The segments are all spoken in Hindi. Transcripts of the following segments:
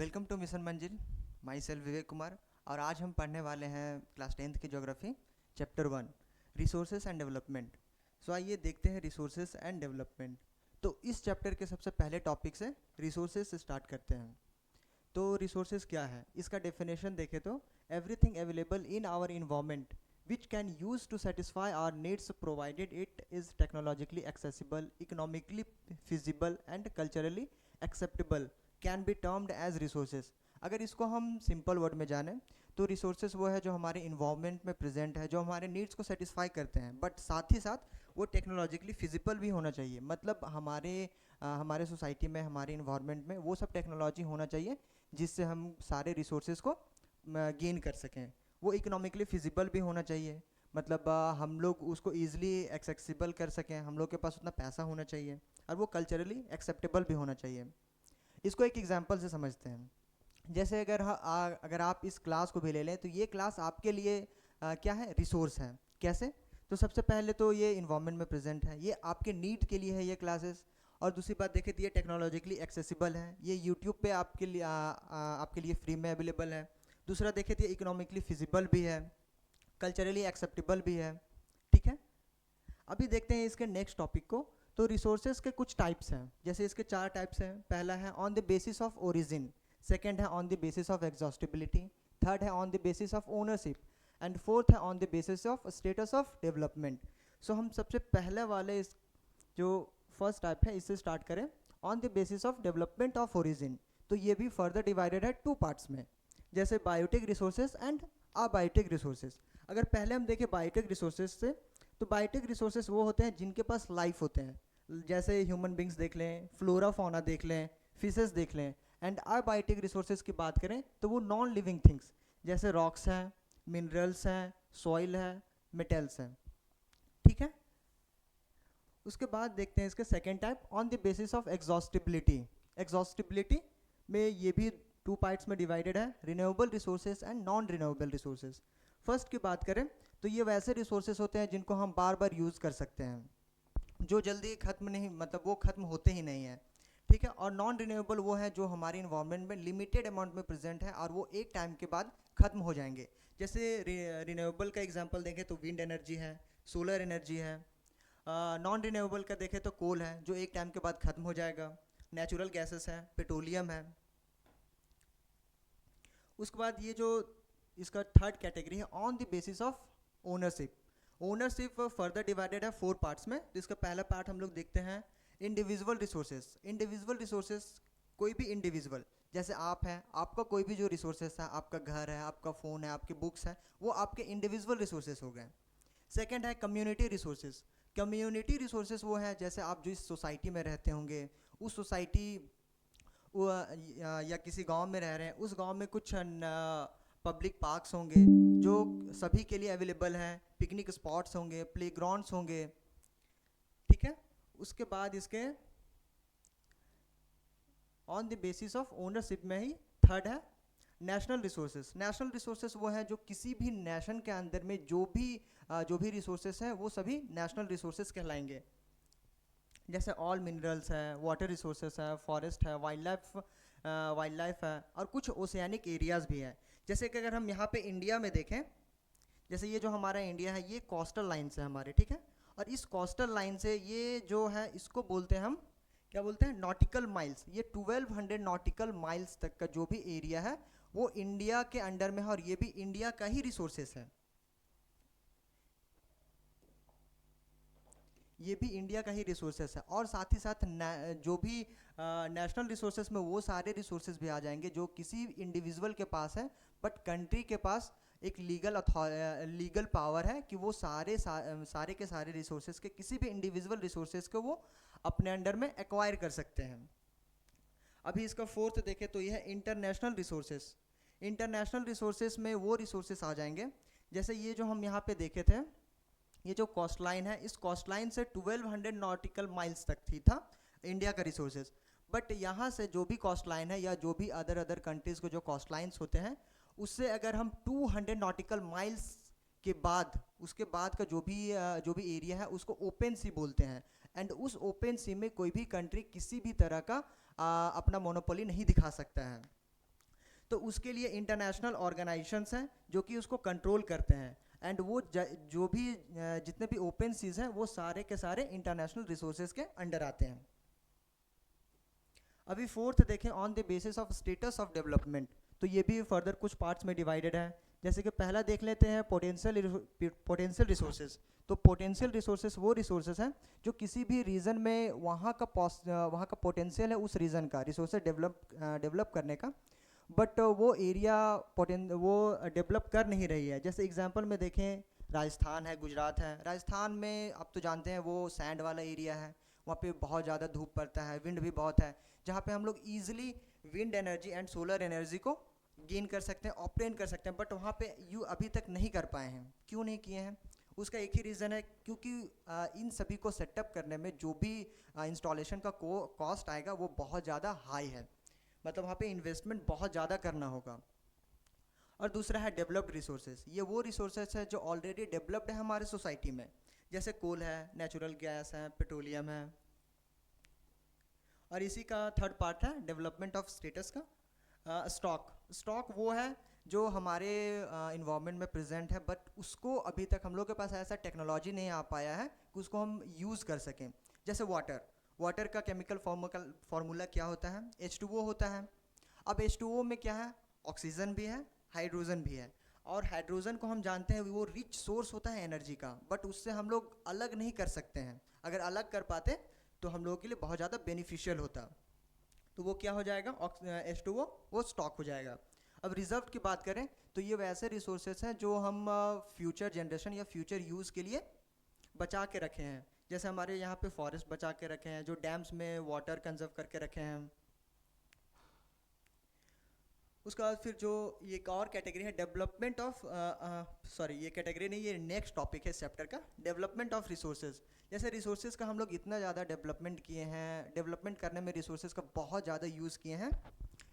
Welcome to mission Manzil. Myself Vivek Kumar. और आज हम पढ़ने वाले हैं क्लास 10th की geography, chapter 1, resources and development. So आइए देखते हैं रिसोर्सेज एंड डेवलपमेंट। तो इस चैप्टर के सबसे पहले टॉपिक से रिसोर्सेज से स्टार्ट करते हैं। तो रिसोर्सेज क्या है, इसका डेफिनेशन देखें तो everything available in our environment which can use to satisfy our needs provided it is technologically accessible, economically feasible and culturally acceptable can be termed as resources। अगर इसको हम सिंपल वर्ड में जानें तो रिसोर्सेज वो है जो हमारे इन्वायरमेंट में प्रेजेंट है, जो हमारे नीड्स को सेटिस्फाई करते हैं, बट साथ ही साथ वो टेक्नोलॉजिकली फिजिबल भी होना चाहिए। मतलब हमारे सोसाइटी में, हमारे इन्वायरमेंट में वो सब टेक्नोलॉजी होना चाहिए जिससे हम सारे रिसोर्सेज को गेन कर सकें। वो इकोनॉमिकली फिजिबल भी होना चाहिए, मतलब हम लोग उसको ईजिली एक्सेसिबल कर सकें, हम लोग के पास उतना पैसा होना चाहिए, और वो कल्चरली एक्सेप्टेबल भी होना चाहिए। इसको एक एग्जांपल से समझते हैं। जैसे अगर आप इस क्लास को भी ले लें तो ये क्लास आपके लिए क्या है, रिसोर्स है। कैसे? तो सबसे पहले तो ये इन्वायरमेंट में प्रेजेंट है, ये आपके नीड के लिए है ये क्लासेस। और दूसरी बात देखें तो ये टेक्नोलॉजिकली एक्सेसिबल है, ये यूट्यूब पे आपके लिए फ्री में अवेलेबल है। दूसरा देखें तो ये इकोनॉमिकली फिजिबल भी है, कल्चरली एक्सेप्टेबल भी है। ठीक है, अभी देखते हैं इसके नेक्स्ट टॉपिक को। तो रिसोर्सेज के कुछ टाइप्स हैं, जैसे इसके 4 टाइप्स हैं। पहला है on the basis of origin, second है on the basis of exhaustibility, third है on the basis of ownership, and fourth है on the basis of status of development. So हम सबसे पहले वाले जो फर्स्ट टाइप है इससे स्टार्ट करें, on the basis of development of origin. तो ये भी फर्दर डिवाइडेड है 2 पार्ट्स में, जैसे biotic resources and abiotic resources. अगर पहले हम देखें बायोटिक रिसोर्सेज से, तो बायोटिक रिसोर्सेज वो होते हैं जिनके पास लाइफ होते हैं, जैसे ह्यूमन बींग्स देख लें, फ्लोरा फौना देख लें, फिशेस देख लें। एंड अबायोटिक रिसोर्सेज की बात करें तो वो नॉन लिविंग थिंग्स, जैसे रॉक्स हैं, मिनरल्स हैं, सॉइल है, मेटल्स हैं। ठीक है, उसके बाद देखते हैं इसके second type, on the basis of exhaustibility. Exhaustibility में ये भी 2 पार्ट्स में डिवाइडेड है, renewable resources and non renewable resources. First की बात करें तो ये वैसे रिसोर्सेज होते हैं जिनको हम बार बार यूज़ कर सकते हैं, जो जल्दी ख़त्म नहीं, मतलब वो ख़त्म होते ही नहीं हैं। ठीक है, और नॉन रिन्यूएबल वो है जो हमारे इन्वायरमेंट में लिमिटेड अमाउंट में प्रेजेंट है और वो एक टाइम के बाद ख़त्म हो जाएंगे। जैसे रिन्यूएबल का एग्जांपल देखें तो विंड एनर्जी है, सोलर एनर्जी है। नॉन रिन्यूएबल का देखें तो कोल है जो एक टाइम के बाद ख़त्म हो जाएगा, नेचुरल गैसेस है, पेट्रोलियम है। उसके बाद ये जो इसका थर्ड कैटेगरी है, on the basis of ownership. Ownership further divided है 4 पार्ट्स में। तो इसका पहला पार्ट हम लोग देखते हैं, इंडिविजुअल रिसोर्सेज। इंडिविजुअल रिसोर्सेज, कोई भी इंडिविजुअल, जैसे आप हैं, आपका कोई भी जो रिसोर्सेज है, आपका घर है, आपका फ़ोन है, आपके बुक्स हैं, वो आपके इंडिविजुअल रिसोर्सेज हो गए। सेकेंड है कम्युनिटी रिसोर्सेज। कम्युनिटी रिसोर्सेज वो है जैसे आप जिस सोसाइटी में रहते होंगे, उस सोसाइटी या किसी गांव में रह रहे हैं, उस गांव में कुछ पब्लिक पार्क्स होंगे जो सभी के लिए अवेलेबल हैं, पिकनिक स्पॉट्स होंगे, प्लेग्राउंड्स होंगे। ठीक है, उसके बाद इसके on the basis of ownership में ही थर्ड है नेशनल रिसोर्सेज। नेशनल रिसोर्सेज वो हैं जो किसी भी नेशन के अंदर में जो भी रिसोर्सेज हैं वो सभी नेशनल रिसोर्सेज कहलाएंगे। जैसे ऑल मिनरल्स है, वाटर रिसोर्सेस है, फॉरेस्ट है, वाइल्ड लाइफ है, और कुछ ओशियानिक एरियाज़ भी हैं। जैसे कि अगर हम यहाँ पे इंडिया में देखें, जैसे ये जो हमारा इंडिया है ये कोस्टल लाइन से हमारे, ठीक है, और इस कोस्टल लाइन से ये जो है इसको बोलते हैं हम, क्या बोलते हैं, नॉटिकल माइल्स। ये 1200 नॉटिकल माइल्स तक का जो भी एरिया है वो इंडिया के अंडर में है, और ये भी इंडिया का ही रिसोर्सेस है, ये भी इंडिया का ही रिसोर्सेस है। और साथ ही साथ जो भी नेशनल रिसोर्सेस में वो सारे रिसोर्सेज भी आ जाएंगे जो किसी इंडिविजुअल के पास है, बट कंट्री के पास एक लीगल पावर है कि वो सारे के सारे रिसोर्सेज के किसी भी इंडिविजुअल रिसोर्सेज को वो अपने अंडर में एक्वायर कर सकते हैं। अभी इसका फोर्थ देखें तो यह है इंटरनेशनल रिसोर्सेज। इंटरनेशनल रिसोर्सेज में वो रिसोर्सेज आ जाएंगे, जैसे ये जो हम यहाँ पे देखे थे, ये जो कोस्ट लाइन है, इस कोस्ट लाइन से 1200 नॉटिकल माइल्स तक था इंडिया का रिसोर्सेज। बट यहाँ से जो भी कोस्ट लाइन है या जो भी अदर कंट्रीज़ को जो कोस्ट लाइन्स होते हैं, उससे अगर हम 200 नॉटिकल माइल्स के बाद, उसके बाद का जो भी एरिया है उसको ओपन सी बोलते हैं। एंड उस ओपन सी में कोई भी कंट्री किसी भी तरह का अपना मोनोपोली नहीं दिखा सकता है। तो उसके लिए इंटरनेशनल ऑर्गेनाइजेशंस हैं जो कि उसको कंट्रोल करते हैं, एंड वो जो भी जितने भी ओपन सीज हैं वो सारे के सारे इंटरनेशनल रिसोर्सेज के अंडर आते हैं। अभी फोर्थ देखें, on the basis of status of development, तो ये भी फर्दर कुछ पार्ट्स में डिवाइडेड है। जैसे कि पहला देख लेते हैं पोटेंशियल रिसोर्सेज। तो पोटेंशियल रिसोर्सेज वो रिसोर्सेज हैं जो किसी भी रीजन में वहाँ का पोटेंशियल है उस रीजन का रिसोर्सेज डेवलप करने का, बट वो एरिया वो डेवलप कर नहीं रही है। जैसे एग्जांपल में देखें, राजस्थान है, गुजरात है। राजस्थान में आप तो जानते हैं वो सैंड वाला एरिया है, वहाँ पे बहुत ज़्यादा धूप पड़ता है, विंड भी बहुत है, जहाँ पे हम लोग easily wind energy and solar energy को गेन कर सकते हैं, ऑपरेट कर सकते हैं, बट वहाँ पे यू अभी तक नहीं कर पाए हैं। क्यों नहीं किए हैं? उसका एक ही रीज़न है, क्योंकि इन सभी को सेटअप करने में जो भी इंस्टॉलेशन का कॉस्ट आएगा वो बहुत ज़्यादा हाई है, मतलब वहाँ पे इन्वेस्टमेंट बहुत ज़्यादा करना होगा। और दूसरा है डेवलप्ड रिसोर्सेज। ये वो रिसोर्सेज है जो ऑलरेडी डेवलप्ड है हमारे सोसाइटी में, जैसे कोल है, नेचुरल गैस है, पेट्रोलियम है। और इसी का थर्ड पार्ट है डेवलपमेंट ऑफ स्टेटस का स्टॉक वो है जो हमारे इन्वायरमेंट में प्रेजेंट है, बट उसको अभी तक हम लोग के पास ऐसा टेक्नोलॉजी नहीं आ पाया है कि उसको हम यूज़ कर सकें। जैसे वाटर का केमिकल फार्मूला क्या होता है? H2O होता है। अब H2O में क्या है? ऑक्सीजन भी है, हाइड्रोजन भी है। और हाइड्रोजन को हम जानते हैं वो रिच सोर्स होता है एनर्जी का, बट उससे हम लोग अलग नहीं कर सकते हैं। अगर अलग कर पाते तो हम लोगों के लिए बहुत ज़्यादा बेनिफिशियल होता। तो वो क्या हो जाएगा? H2O वो स्टॉक हो जाएगा। अब रिजर्व की बात करें तो ये वैसे रिसोर्सेज हैं जो हम फ्यूचर जनरेशन या फ्यूचर यूज़ के लिए बचा के रखे हैं। जैसे हमारे यहाँ पे फॉरेस्ट बचा के रखे हैं, जो डैम्स में वाटर कंजर्व करके रखे हैं। उसके बाद फिर जो ये एक और कैटेगरी है डेवलपमेंट ऑफ ये कैटेगरी नहीं, ये नेक्स्ट टॉपिक है चैप्टर का, डेवलपमेंट ऑफ रिसोर्सेज। जैसे रिसोर्सेज का हम लोग इतना ज़्यादा डेवलपमेंट किए हैं, डेवलपमेंट करने में रिसोर्सेज का बहुत ज़्यादा यूज़ किए हैं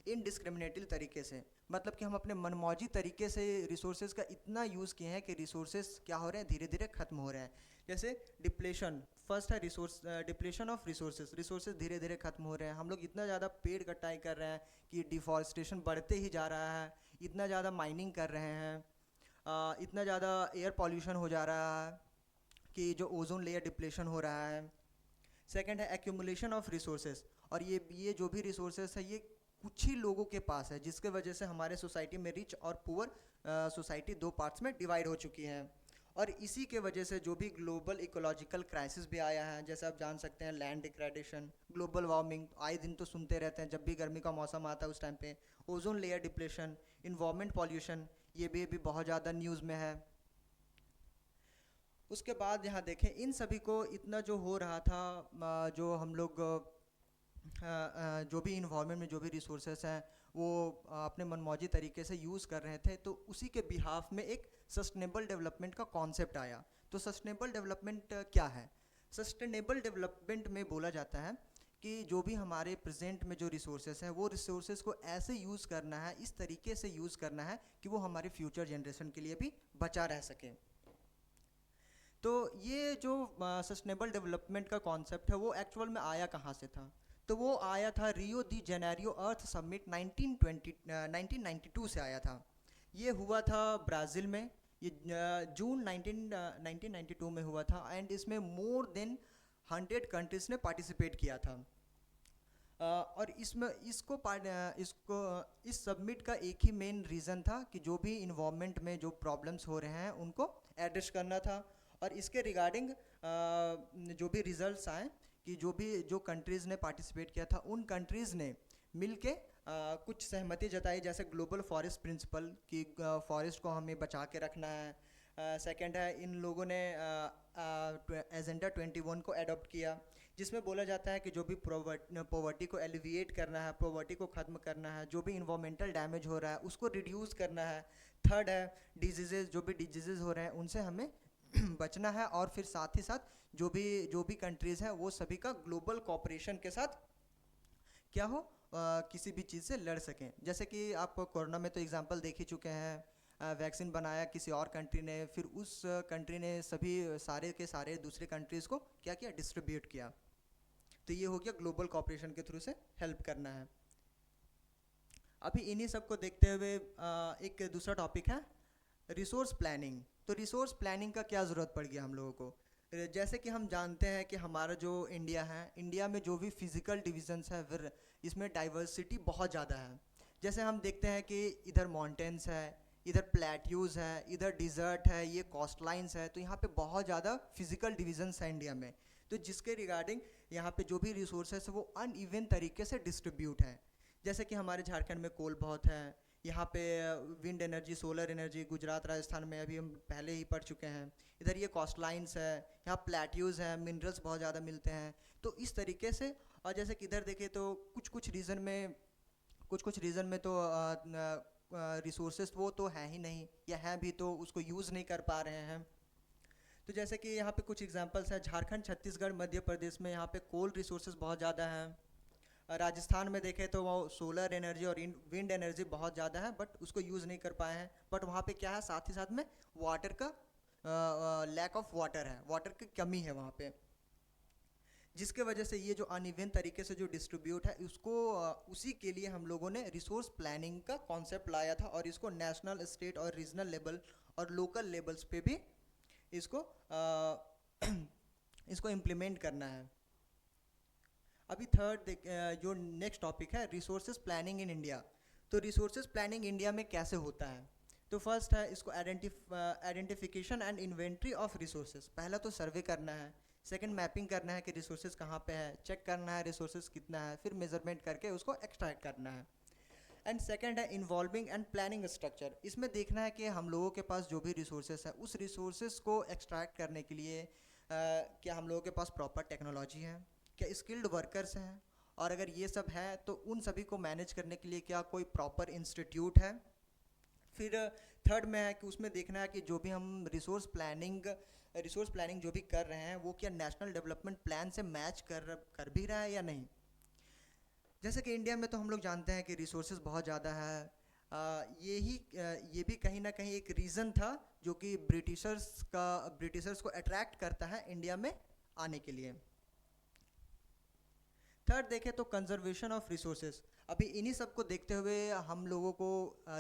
इनडिस्क्रिमिनेटली तरीके से, मतलब कि हम अपने मनमौजी तरीके से रिसोर्सेज का इतना यूज़ किए हैं कि रिसोर्सेज क्या हो रहे हैं, धीरे धीरे ख़त्म हो रहे हैं। जैसे डिप्लेशन फर्स्ट है, डिप्लेशन ऑफ रिसोर्सेज धीरे धीरे ख़त्म हो रहे हैं। हम लोग इतना ज़्यादा पेड़ कटाई कर रहे हैं कि डिफॉरेस्टेशन बढ़ते ही जा रहा है, इतना ज़्यादा माइनिंग कर रहे हैं, इतना ज़्यादा एयर पॉल्यूशन हो जा रहा है कि जो ओजोन लेयर डिप्लेशन हो रहा है। सेकंड है एक्यूमुलेशन ऑफ रिसोर्सेज, और ये जो भी रिसोर्सेज है ये कुछ ही लोगों के पास है, जिसके वजह से हमारे सोसाइटी में रिच और पुअर सोसाइटी दो पार्ट्स में डिवाइड हो चुकी है। और इसी के वजह से जो भी ग्लोबल इकोलॉजिकल क्राइसिस भी आया है, जैसे आप जान सकते हैं लैंड डिग्रेडेशन, ग्लोबल वार्मिंग, आए दिन तो सुनते रहते हैं, जब भी गर्मी का मौसम आता है उस टाइम पे ozone layer depletion, environment pollution, ये भी बहुत ज़्यादा न्यूज़ में है। उसके बाद यहाँ देखें, इन सभी को इतना जो हो रहा था, जो हम लोग जो भी इन्वायरमेंट में जो भी रिसोर्सेस हैं वो अपने मनमौजी तरीके से यूज़ कर रहे थे, तो उसी के बिहाफ में एक सस्टेनेबल डेवलपमेंट का कॉन्सेप्ट आया। तो सस्टेनेबल डेवलपमेंट क्या है? सस्टेनेबल डेवलपमेंट में बोला जाता है कि जो भी हमारे प्रेजेंट में जो रिसोर्सेस हैं वो रिसोर्सेज को ऐसे यूज़ करना है, इस तरीके से यूज़ करना है कि वो हमारे फ्यूचर जनरेशन के लिए भी बचा रह सके। तो ये जो सस्टेनेबल डेवलपमेंट का कॉन्सेप्ट है वो एक्चुअल में आया कहाँ से था? तो वो आया था रियो दी जेनेरियो अर्थ समिट 1992 से आया था। ये हुआ था ब्राज़ील में, ये जून 1992 में हुआ था, एंड इसमें मोर देन 100 कंट्रीज़ ने पार्टिसिपेट किया था। और इसमें इस सबमिट का एक ही मेन रीज़न था कि जो भी इन्वायरमेंट में जो प्रॉब्लम्स हो रहे हैं उनको एड्रेस करना था। और इसके रिगार्डिंग जो भी रिजल्ट्स आए कि जो कंट्रीज़ ने पार्टिसिपेट किया था उन कंट्रीज़ ने मिलके कुछ सहमति जताई, जैसे ग्लोबल फॉरेस्ट प्रिंसिपल कि फॉरेस्ट को हमें बचा के रखना है। सेकंड है, इन लोगों ने एजेंडा 21 को अडॉप्ट किया, जिसमें बोला जाता है कि जो भी पॉवर्टी को एलिविएट करना है, पॉवर्टी को ख़त्म करना है, जो भी इन्वायरमेंटल डैमेज हो रहा है उसको रिड्यूस करना है। थर्ड है डिजीज़ेज़, जो भी डिजीज़ेज़ हो रहे हैं उनसे हमें बचना है। और फिर साथ ही साथ जो भी कंट्रीज़ हैं वो सभी का ग्लोबल कोऑपरेशन के साथ क्या हो, किसी भी चीज़ से लड़ सकें। जैसे कि आप कोरोना में तो एग्जांपल देख ही चुके हैं, वैक्सीन बनाया किसी और कंट्री ने, फिर उस कंट्री ने सभी सारे के सारे दूसरे कंट्रीज़ को क्या किया, डिस्ट्रीब्यूट किया। तो ये हो गया ग्लोबल कोऑपरेशन के थ्रू से हेल्प करना है। अभी इन्हीं सब को देखते हुए एक दूसरा टॉपिक है रिसोर्स प्लानिंग। तो रिसोर्स प्लानिंग का क्या ज़रूरत पड़ गया हम लोगों को? जैसे कि हम जानते हैं कि हमारा जो इंडिया है, इंडिया में जो भी फिज़िकल डिविजन्स है फिर इसमें डाइवर्सिटी बहुत ज़्यादा है। जैसे हम देखते हैं कि इधर माउंटेन्स है, इधर प्लेट्यूज़ है, इधर डिज़र्ट है, ये कोस्ट लाइन्स है। तो यहाँ पे बहुत ज़्यादा फिज़िकल डिविजन्स है इंडिया में। तो जिसके रिगार्डिंग यहाँ पे जो भी रिसोर्सेस है वो अनइवन तरीके से डिस्ट्रीब्यूट है। जैसे कि हमारे झारखंड में कोल बहुत है, यहाँ पे wind energy, solar energy, Gujarat Rajasthan में अभी हम पहले ही पढ़ चुके हैं। इधर ये कोस्ट लाइन्स है, यहाँ प्लेट्यूज़ हैं, मिनरल्स बहुत ज़्यादा मिलते हैं। तो इस तरीके से, और जैसे कि इधर देखें तो कुछ कुछ रीज़न में तो रिसोर्सेज वो तो है ही नहीं, या हैं भी तो उसको यूज़ नहीं कर पा रहे हैं। तो जैसे कि यहाँ पे कुछ एग्जांपल्स हैं, झारखंड, छत्तीसगढ़, मध्य प्रदेश में यहाँ पे कोल रिसोर्सेज बहुत ज़्यादा हैं। राजस्थान में देखें तो वो सोलर एनर्जी और विंड एनर्जी बहुत ज़्यादा है, बट उसको यूज़ नहीं कर पाए हैं। बट वहाँ पे क्या है, साथ ही साथ में वाटर का लैक ऑफ वाटर है, वाटर की कमी है वहाँ पे, जिसके वजह से ये जो अनइवन तरीके से जो डिस्ट्रीब्यूट है उसको उसी के लिए हम लोगों ने रिसोर्स प्लानिंग का कॉन्सेप्ट लाया था, और इसको नेशनल, स्टेट और रीजनल लेवल और लोकल लेवल्स पे भी इसको इसको इम्प्लीमेंट करना है। अभी थर्ड जो नेक्स्ट टॉपिक है रिसोर्सेज प्लानिंग इन इंडिया। तो रिसोर्सेज प्लानिंग इंडिया में कैसे होता है? तो फर्स्ट है इसको identification and inventory of resources. पहला तो सर्वे करना है, सेकंड मैपिंग करना है कि रिसोर्सेज कहाँ पे है, चेक करना है रिसोर्सेज कितना है, फिर मेजरमेंट करके उसको एक्सट्रैक्ट करना है। एंड सेकंड है इन्वॉल्विंग एंड प्लानिंग स्ट्रक्चर। इसमें देखना है कि हम लोगों के पास जो भी रिसोर्सेज है उस रिसोर्सेज को एक्सट्रैक्ट करने के लिए क्या हम लोगों के पास प्रॉपर टेक्नोलॉजी है, क्या स्किल्ड वर्कर्स हैं, और अगर ये सब है तो उन सभी को मैनेज करने के लिए क्या कोई प्रॉपर इंस्टीट्यूट है। फिर थर्ड में है कि उसमें देखना है कि जो भी हम रिसोर्स प्लानिंग जो भी कर रहे हैं वो क्या नेशनल डेवलपमेंट प्लान से मैच कर भी रहा है या नहीं। जैसे कि इंडिया में तो हम लोग जानते हैं कि रिसोर्सेज बहुत ज़्यादा है। ये भी कहीं ना कहीं एक रीज़न था जो कि ब्रिटिशर्स को अट्रैक्ट करता है इंडिया में आने के लिए। थर्ड देखें तो कंजर्वेशन ऑफ रिसोर्सेज। अभी इन्हीं सब को देखते हुए हम लोगों को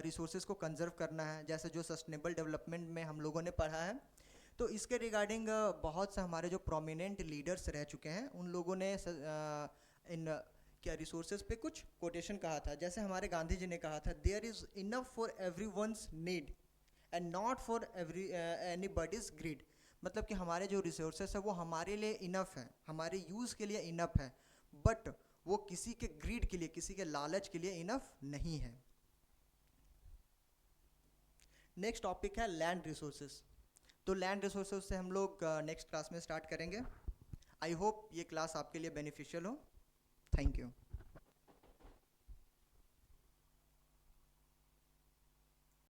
रिसोर्सेज को कंजर्व करना है, जैसे जो सस्टेनेबल डेवलपमेंट में हम लोगों ने पढ़ा है। तो इसके रिगार्डिंग बहुत से हमारे जो प्रोमिनेंट लीडर्स रह चुके हैं उन लोगों ने इन क्या रिसोर्सेज पे कुछ कोटेशन कहा था। जैसे हमारे गांधी जी ने कहा था, there is enough for everyone's need and not for anybody's greed. मतलब कि हमारे जो रिसोर्सेज है वो हमारे लिए इनफ है, हमारे यूज़ के लिए इनफ है, बट वो किसी के ग्रीड के लिए, किसी के लालच के लिए इनफ नहीं है। नेक्स्ट टॉपिक है लैंड रिसोर्सेज। तो लैंड रिसोर्सेज से हम लोग नेक्स्ट क्लास में स्टार्ट करेंगे। आई होप ये क्लास आपके लिए बेनिफिशियल हो। Thank you.